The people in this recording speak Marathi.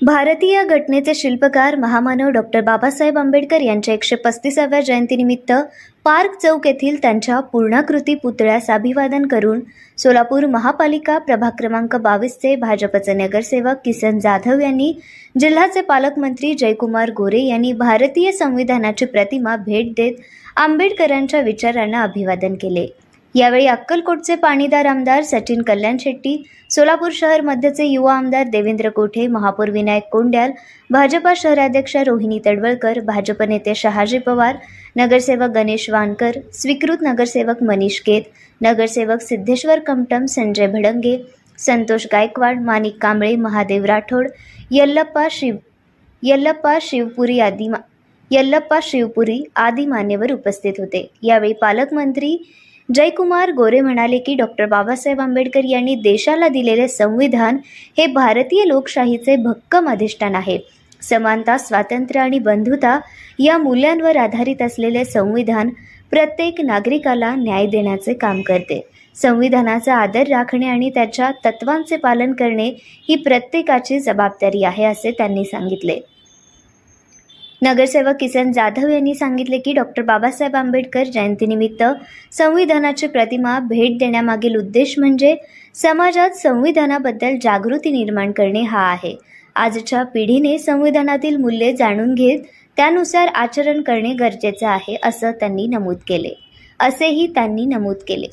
भारतीय घटनेचे शिल्पकार महामानव डॉक्टर बाबासाहेब आंबेडकर यांच्या 135व्या जयंतीनिमित्त पार्क चौक येथील त्यांच्या पूर्णाकृती पुतळ्यास अभिवादन करून सोलापूर महापालिका प्रभाग क्रमांक 22चे भाजपचे नगरसेवक किसन जाधव यांनी जिल्ह्याचे पालकमंत्री जयकुमार गोरे यांनी भारतीय संविधानाची प्रतिमा भेट देत आंबेडकरांच्या विचारांना अभिवादन केले। यावेळी अक्कलकोटचे पाणीदार आमदार सचिन कल्याण शेट्टी, सोलापूर शहर मध्यचे युवा आमदार देवेंद्र कोठे, महापौर विनायक कोंड्याल, भाजपा शहराध्यक्ष रोहिणी तडवळकर, भाजप नेते शहाजी पवार, नगरसेवक गणेश वानकर, स्वीकृत नगरसेवक मनीष केत, नगरसेवक सिद्धेश्वर कमटम, संजय भडंगे, संतोष गायकवाड, माणिक कांबळे, महादेव राठोड, यल्लप्पा शिवपुरी आदी मान्यवर उपस्थित होते। यावेळी पालकमंत्री जयकुमार गोरे म्हणाले की डॉक्टर बाबासाहेब आंबेडकर यांनी देशाला दिलेले संविधान हे भारतीय लोकशाहीचे भक्कम अधिष्ठान आहे। समानता, स्वातंत्र्य आणि बंधुता या मूल्यांवर आधारित असलेले संविधान प्रत्येक नागरिकाला न्याय देण्याचे काम करते। संविधानाचा आदर राखणे आणि त्याच्या तत्वांचे पालन करणे ही प्रत्येकाची जबाबदारी आहे, असे त्यांनी सांगितले। नगरसेवक किसन जाधव यांनी सांगितले की डॉक्टर बाबासाहेब आंबेडकर जयंतीनिमित्त संविधानाची प्रतिमा भेट देण्यामागील उद्देश म्हणजे समाजात संविधानाबद्दल जागृती निर्माण करणे हा आहे। आजच्या पिढीने संविधानातील मूल्ये जाणून घेत त्यानुसार आचरण करणे गरजेचे आहे, असेही त्यांनी नमूद केले।